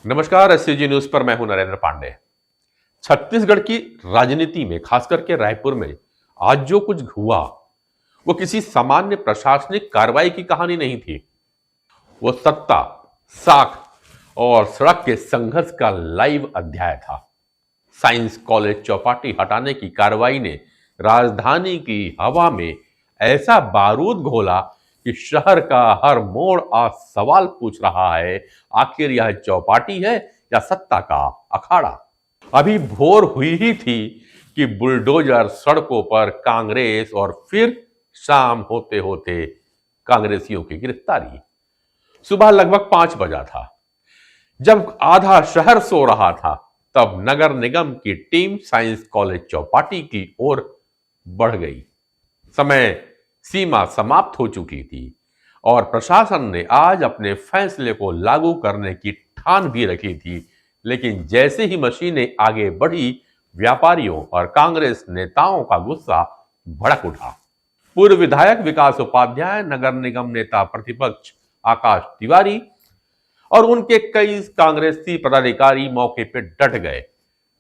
नमस्कार। SCG news पर मैं हूं नरेंद्र पांडे। छत्तीसगढ़ की राजनीति में, खासकर के रायपुर में आज जो कुछ हुआ वो किसी सामान्य प्रशासनिक कार्रवाई की कहानी नहीं थी। वो सत्ता, साख और सड़क के संघर्ष का लाइव अध्याय था। साइंस कॉलेज चौपाटी हटाने की कार्रवाई ने राजधानी की हवा में ऐसा बारूद घोला कि शहर का हर मोड़ आज सवाल पूछ रहा है, आखिर यह चौपाटी है या सत्ता का अखाड़ा। अभी भोर हुई ही थी कि बुलडोजर सड़कों पर कांग्रेस और फिर शाम होते होते कांग्रेसियों की गिरफ्तारी। सुबह लगभग 5 बजा था। जब आधा शहर सो रहा था तब नगर निगम की टीम साइंस कॉलेज चौपाटी की ओर बढ़ गई। समय सीमा समाप्त हो चुकी थी और प्रशासन ने आज अपने फैसले को लागू करने की ठान भी रखी थी। लेकिन जैसे ही मशीनें आगे बढ़ी, व्यापारियों और कांग्रेस नेताओं का गुस्सा भड़क उठा। पूर्व विधायक विकास उपाध्याय, नगर निगम नेता प्रतिपक्ष आकाश तिवारी और उनके कई कांग्रेसी पदाधिकारी मौके पर डट गए।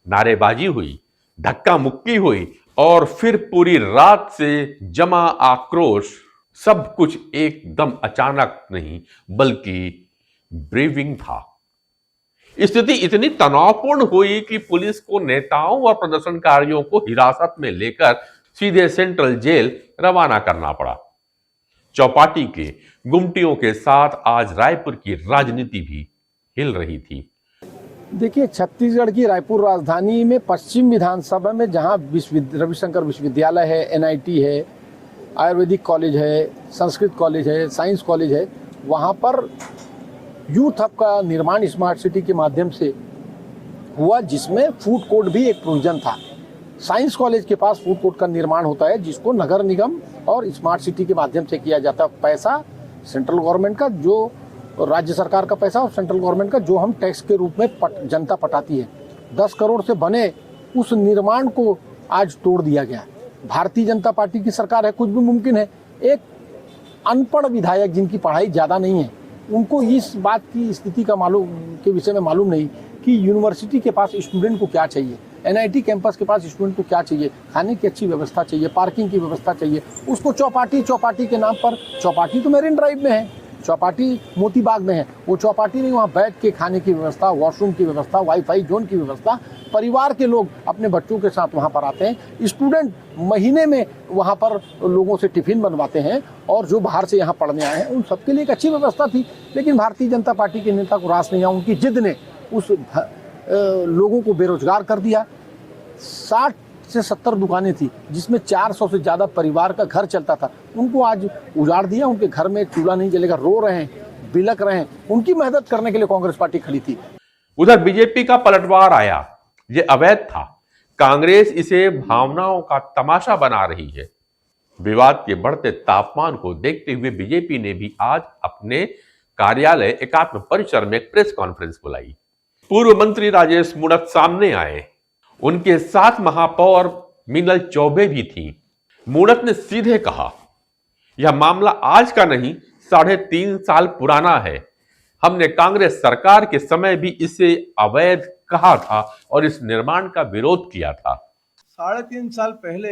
नारेबाजी हुई, धक्का मुक्की हुई और फिर पूरी रात से जमा आक्रोश। सब कुछ एकदम अचानक नहीं बल्कि ब्रीफिंग था। स्थिति इतनी तनावपूर्ण हुई कि पुलिस को नेताओं और प्रदर्शनकारियों को हिरासत में लेकर सीधे सेंट्रल जेल रवाना करना पड़ा। चौपाटी के गुमटियों के साथ आज रायपुर की राजनीति भी हिल रही थी। देखिए, छत्तीसगढ़ की रायपुर राजधानी में पश्चिम विधानसभा में जहां रविशंकर विश्वविद्यालय है, एनआईटी है, आयुर्वेदिक कॉलेज है, संस्कृत कॉलेज है, साइंस कॉलेज है, वहां पर यूथ हब का निर्माण स्मार्ट सिटी के माध्यम से हुआ, जिसमें फूड कोर्ट भी एक प्रोविजन था। साइंस कॉलेज के पास फूड कोर्ट का निर्माण होता है, जिसको नगर निगम और स्मार्ट सिटी के माध्यम से किया जाता है। पैसा सेंट्रल गवर्नमेंट का, जो राज्य सरकार का पैसा, और सेंट्रल गवर्नमेंट का जो हम टैक्स के रूप में जनता पटाती है। 10 करोड़ से बने उस निर्माण को आज तोड़ दिया गया। भारतीय जनता पार्टी की सरकार है, कुछ भी मुमकिन है। एक अनपढ़ विधायक जिनकी पढ़ाई ज़्यादा नहीं है, उनको इस बात की स्थिति का के विषय में मालूम नहीं कि यूनिवर्सिटी के पास स्टूडेंट को क्या चाहिए, एनआईटी कैंपस के पास स्टूडेंट को क्या चाहिए, खाने की अच्छी व्यवस्था चाहिए, पार्किंग की व्यवस्था चाहिए। उसको चौपाटी के नाम पर, चौपाटी तो मेरिन ड्राइव में है, चौपाटी मोती बाग में है, वो चौपाटी नहीं, वहाँ बैठ के खाने की व्यवस्था, वॉशरूम की व्यवस्था, वाईफाई जोन की व्यवस्था। परिवार के लोग अपने बच्चों के साथ वहाँ पर आते हैं। स्टूडेंट महीने में वहाँ पर लोगों से टिफिन बनवाते हैं, और जो बाहर से यहाँ पढ़ने आए हैं उन सबके लिए एक अच्छी व्यवस्था थी। लेकिन भारतीय जनता पार्टी के नेता को रास नहीं आया, उनकी जिद ने उस लोगों को बेरोजगार कर दिया। 60 से 70 दुकानें थी, जिसमें 400 से ज्यादा परिवार का घर चलता था, उनको आज उजाड़ दिया। उनके घर में चूल्हा नहीं जलेगा, रो रहे हैं, बिलक रहे हैं। उनकी मदद करने के लिए कांग्रेस पार्टी खड़ी थी। उधर बीजेपी का पलटवार आया। ये अवैध था। कांग्रेस इसे भावनाओं का तमाशा बना रही है। विवाद के बढ़ते तापमान को देखते हुए बीजेपी ने भी आज अपने कार्यालय एकात्म परिसर में एक प्रेस कॉन्फ्रेंस बुलाई। पूर्व मंत्री राजेश मूणत सामने आए। उनके साथ महापौर मीनल चौबे भी थी। मूणत ने सीधे कहा, यह मामला आज का नहीं, 3.5 साल पुराना है। हमने कांग्रेस सरकार के समय भी इसे अवैध कहा था और इस निर्माण का विरोध किया था। 3.5 साल पहले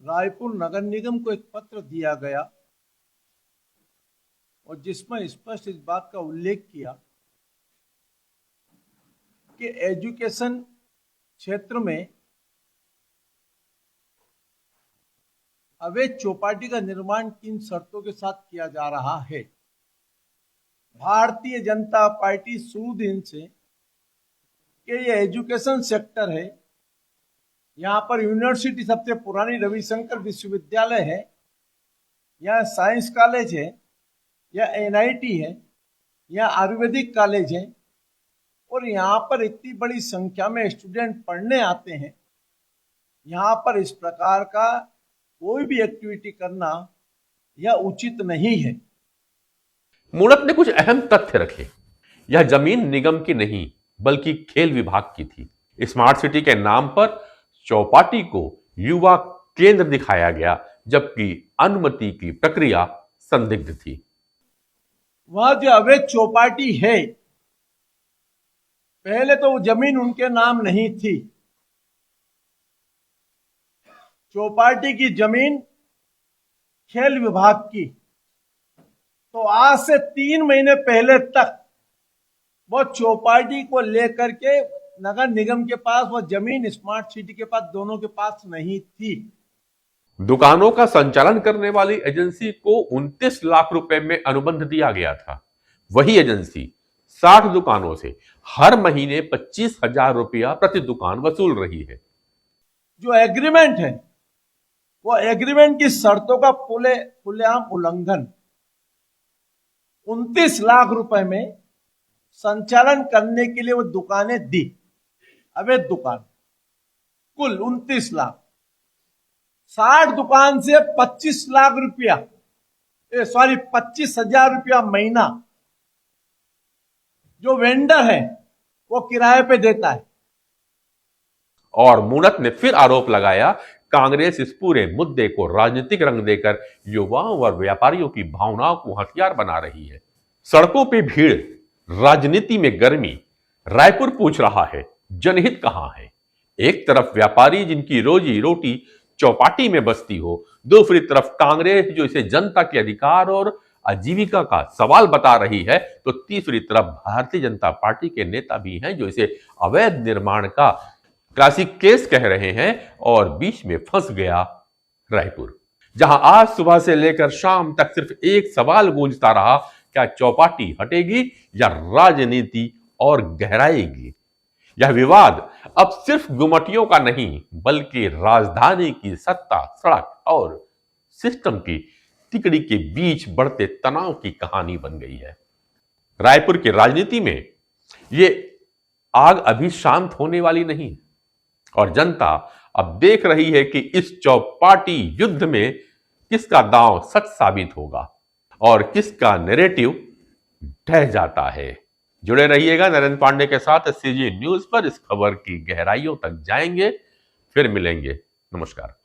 रायपुर नगर निगम को एक पत्र दिया गया और जिसमें स्पष्ट इस बात का उल्लेख किया कि एजुकेशन क्षेत्र में अवैध चौपाटी का निर्माण किन शर्तों के साथ किया जा रहा है। भारतीय जनता पार्टी शुरू दिन से कि ये एजुकेशन सेक्टर है, यहाँ पर यूनिवर्सिटी सबसे पुरानी रविशंकर विश्वविद्यालय है, यहाँ साइंस कॉलेज है, या एनआईटी है, या आयुर्वेदिक कॉलेज है, और यहाँ पर इतनी बड़ी संख्या में स्टूडेंट पढ़ने आते हैं। यहाँ पर इस प्रकार का कोई भी एक्टिविटी करना यह उचित नहीं है। मूणत ने कुछ अहम तथ्य रखे। यह जमीन निगम की नहीं बल्कि खेल विभाग की थी। स्मार्ट सिटी के नाम पर चौपाटी को युवा केंद्र दिखाया गया, जबकि अनुमति की प्रक्रिया संदिग्ध थी। वह जो अवैध चौपाटी है, पहले तो वो जमीन उनके नाम नहीं थी। चौपाटी की जमीन खेल विभाग की, तो आज से 3 महीने पहले तक वो चौपाटी को लेकर के नगर निगम के पास वो जमीन, स्मार्ट सिटी के पास, दोनों के पास नहीं थी। दुकानों का संचालन करने वाली एजेंसी को 29 लाख रुपए में अनुबंध दिया गया था। वही एजेंसी 60 दुकानों से हर महीने 25,000 रुपया प्रति दुकान वसूल रही है। जो एग्रीमेंट है, वो एग्रीमेंट की शर्तों का खुलेआम उल्लंघन। 29 लाख रुपए में संचालन करने के लिए वो दुकानें दी, अवैध दुकान, कुल 29 लाख। 60 दुकान से 25 लाख रुपया, 25,000 रुपया महीना जो वेंडर है वो किराए पे देता है। और मूणत ने फिर आरोप लगाया, कांग्रेस इस पूरे मुद्दे को राजनीतिक रंग देकर युवाओं और व्यापारियों की भावनाओं को हथियार बना रही है। सड़कों पे भीड़, राजनीति में गर्मी। रायपुर पूछ रहा है, जनहित कहां है? एक तरफ व्यापारी जिनकी रोजी रोटी चौपाटी में बसती हो, दूसरी तरफ कांग्रेस जो इसे जनता के अधिकार और आजीविका का सवाल बता रही है, तो तीसरी तरफ भारतीय जनता पार्टी के नेता भी हैं जो इसे अवैध निर्माण का क्लासिक केस कह रहे हैं। और बीच में फंस गया रायपुर, जहां आज सुबह से लेकर शाम तक सिर्फ एक सवाल गूंजता रहा, क्या चौपाटी हटेगी या राजनीति और गहराएगी? यह विवाद अब सिर्फ गुमटियों का नहीं, बल्कि राजधानी की सत्ता, सड़क और सिस्टम की तिकड़ी के बीच बढ़ते तनाव की कहानी बन गई है। रायपुर की राजनीति में ये आग अभी शांत होने वाली नहीं, और जनता अब देख रही है कि इस चौपाटी युद्ध में किसका दांव सच साबित होगा और किसका नैरेटिव ढह जाता है। जुड़े रहिएगा नरेंद्र पांडे के साथ सीजी न्यूज पर। इस खबर की गहराइयों तक जाएंगे, फिर मिलेंगे। नमस्कार।